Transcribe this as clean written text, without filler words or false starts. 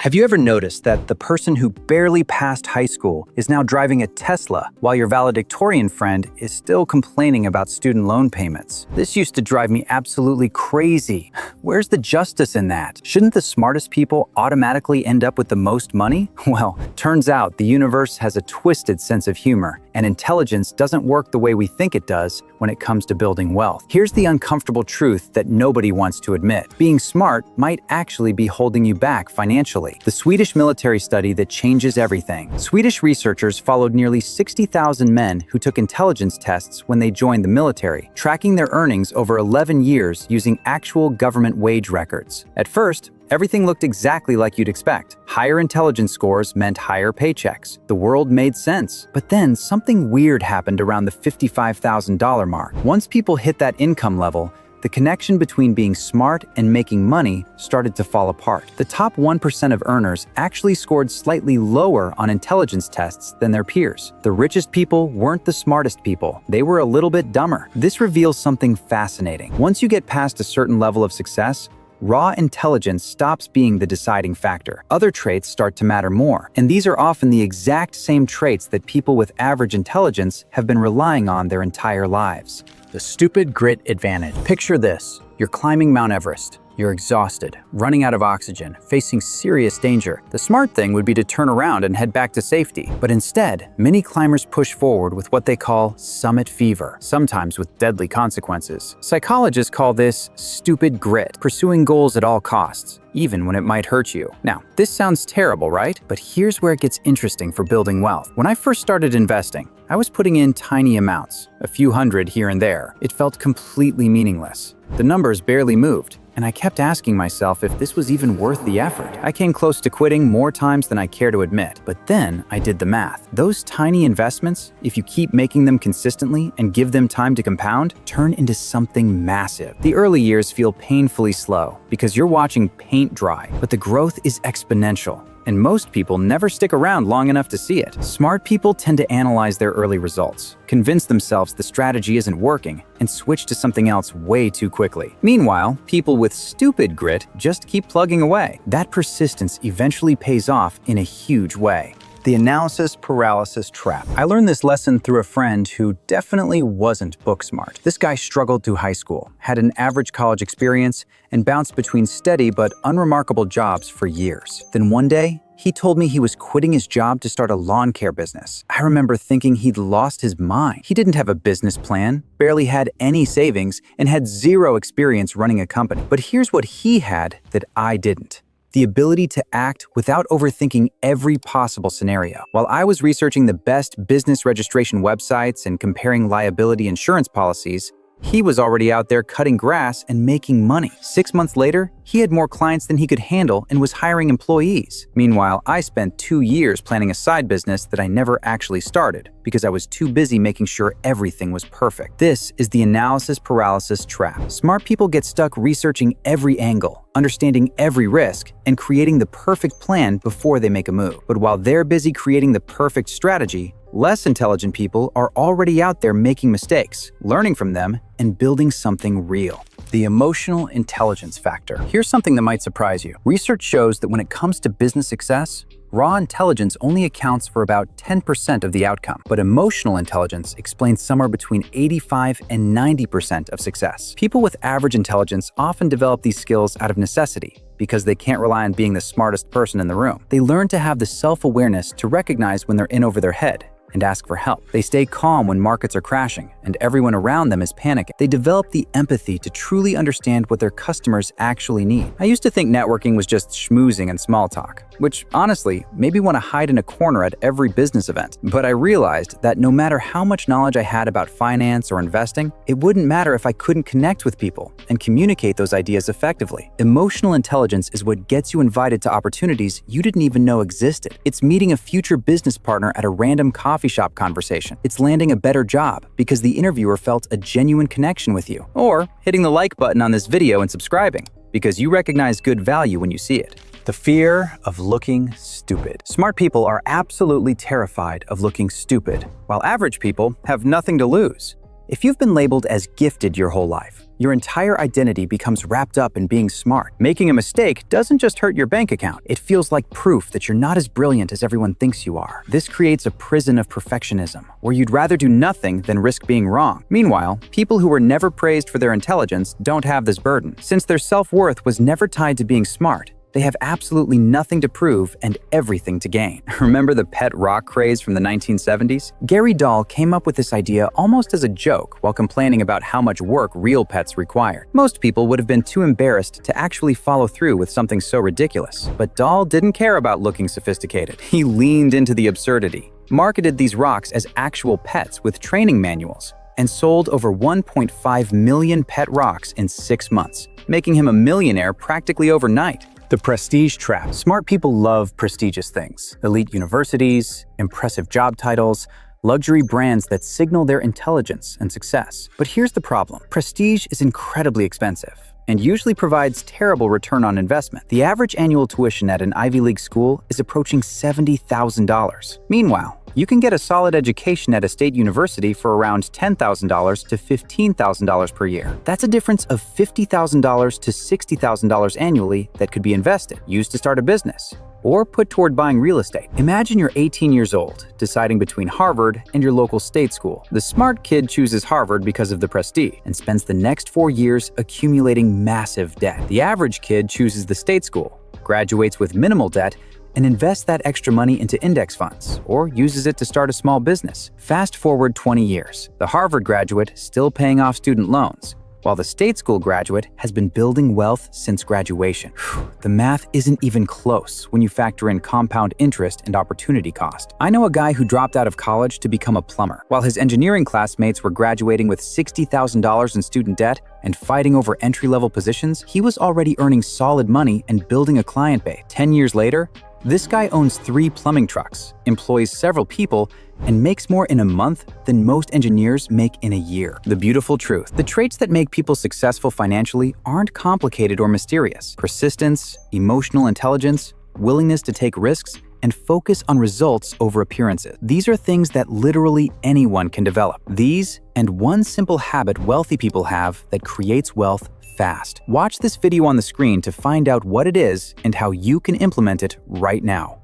Have you ever noticed that the person who barely passed high school is now driving a Tesla while your valedictorian friend is still complaining about student loan payments? This used to drive me absolutely crazy. Where's the justice in that? Shouldn't the smartest people automatically end up with the most money? Well, turns out the universe has a twisted sense of humor, and intelligence doesn't work the way we think it does when it comes to building wealth. Here's the uncomfortable truth that nobody wants to admit. Being smart might actually be holding you back financially. The Swedish military study that changes everything. Swedish researchers followed nearly 60,000 men who took intelligence tests when they joined the military, tracking their earnings over 11 years using actual government wage records. At first, everything looked exactly like you'd expect. Higher intelligence scores meant higher paychecks. The world made sense. But then something weird happened around the $55,000 mark. Once people hit that income level, the connection between being smart and making money started to fall apart. The top 1% of earners actually scored slightly lower on intelligence tests than their peers. The richest people weren't the smartest people. They were a little bit dumber. This reveals something fascinating. Once you get past a certain level of success, raw intelligence stops being the deciding factor. Other traits start to matter more, and these are often the exact same traits that people with average intelligence have been relying on their entire lives. The stupid grit advantage. Picture this. You're climbing Mount Everest. You're exhausted, running out of oxygen, facing serious danger. The smart thing would be to turn around and head back to safety. But instead, many climbers push forward with what they call summit fever, sometimes with deadly consequences. Psychologists call this stupid grit, pursuing goals at all costs, even when it might hurt you. Now, this sounds terrible, right? But here's where it gets interesting for building wealth. When I first started investing, I was putting in tiny amounts, a few hundred here and there. It felt completely meaningless. The numbers barely moved, and I kept asking myself if this was even worth the effort. I came close to quitting more times than I care to admit, but then I did the math. Those tiny investments, if you keep making them consistently and give them time to compound, turn into something massive. The early years feel painfully slow because you're watching paint dry, but the growth is exponential. And most people never stick around long enough to see it. Smart people tend to analyze their early results, convince themselves the strategy isn't working, and switch to something else way too quickly. Meanwhile, people with stupid grit just keep plugging away. That persistence eventually pays off in a huge way. The analysis paralysis trap. I learned this lesson through a friend who definitely wasn't book smart. This guy struggled through high school, had an average college experience, and bounced between steady but unremarkable jobs for years. Then one day, he told me he was quitting his job to start a lawn care business. I remember thinking he'd lost his mind. He didn't have a business plan, barely had any savings, and had zero experience running a company. But here's what he had that I didn't: the ability to act without overthinking every possible scenario. While I was researching the best business registration websites and comparing liability insurance policies, he was already out there cutting grass and making money. 6 months later, he had more clients than he could handle and was hiring employees. Meanwhile, I spent 2 years planning a side business that I never actually started because I was too busy making sure everything was perfect. This is the analysis paralysis trap. Smart people get stuck researching every angle, understanding every risk, and creating the perfect plan before they make a move. But while they're busy creating the perfect strategy, less intelligent people are already out there making mistakes, learning from them, and building something real. The emotional intelligence factor. Here's something that might surprise you. Research shows that when it comes to business success, raw intelligence only accounts for about 10% of the outcome, but emotional intelligence explains somewhere between 85 and 90% of success. People with average intelligence often develop these skills out of necessity because they can't rely on being the smartest person in the room. They learn to have the self-awareness to recognize when they're in over their head and ask for help. They stay calm when markets are crashing and everyone around them is panicking. They develop the empathy to truly understand what their customers actually need. I used to think networking was just schmoozing and small talk, which honestly made me want to hide in a corner at every business event. But I realized that no matter how much knowledge I had about finance or investing, it wouldn't matter if I couldn't connect with people and communicate those ideas effectively. Emotional intelligence is what gets you invited to opportunities you didn't even know existed. It's meeting a future business partner at a random coffee shop conversation. It's landing a better job because the interviewer felt a genuine connection with you. Or hitting the like button on this video and subscribing because you recognize good value when you see it. The fear of looking stupid. Smart people are absolutely terrified of looking stupid, while average people have nothing to lose. If you've been labeled as gifted your whole life, Your entire identity becomes wrapped up in being smart. Making a mistake doesn't just hurt your bank account. It feels like proof that you're not as brilliant as everyone thinks you are. This creates a prison of perfectionism, where you'd rather do nothing than risk being wrong. Meanwhile, people who were never praised for their intelligence don't have this burden. Since their self-worth was never tied to being smart, they have absolutely nothing to prove and everything to gain. Remember the pet rock craze from the 1970s? Gary Dahl came up with this idea almost as a joke while complaining about how much work real pets required. Most people would have been too embarrassed to actually follow through with something so ridiculous. But Dahl didn't care about looking sophisticated. He leaned into the absurdity, marketed these rocks as actual pets with training manuals, and sold over 1.5 million pet rocks in 6 months, making him a millionaire practically overnight. The prestige trap. Smart people love prestigious things. Elite universities, impressive job titles, luxury brands that signal their intelligence and success. But here's the problem. Prestige is incredibly expensive and usually provides terrible return on investment. The average annual tuition at an Ivy League school is approaching $70,000. Meanwhile, you can get a solid education at a state university for around $10,000 to $15,000 per year. That's a difference of $50,000 to $60,000 annually that could be invested, used to start a business, or put toward buying real estate. Imagine you're 18 years old, deciding between Harvard and your local state school. The smart kid chooses Harvard because of the prestige and spends the next 4 years accumulating massive debt. The average kid chooses the state school, graduates with minimal debt, and invests that extra money into index funds or uses it to start a small business. Fast forward 20 years, the Harvard graduate still paying off student loans, while the state school graduate has been building wealth since graduation. The math isn't even close when you factor in compound interest and opportunity cost. I know a guy who dropped out of college to become a plumber. While his engineering classmates were graduating with $60,000 in student debt and fighting over entry-level positions, he was already earning solid money and building a client base. 10 years later, this guy owns 3 plumbing trucks, employs several people, and makes more in a month than most engineers make in a year. The beautiful truth. The traits that make people successful financially aren't complicated or mysterious. Persistence, emotional intelligence, willingness to take risks, and focus on results over appearances. These are things that literally anyone can develop. These and one simple habit wealthy people have that creates wealth fast. Watch this video on the screen to find out what it is and how you can implement it right now.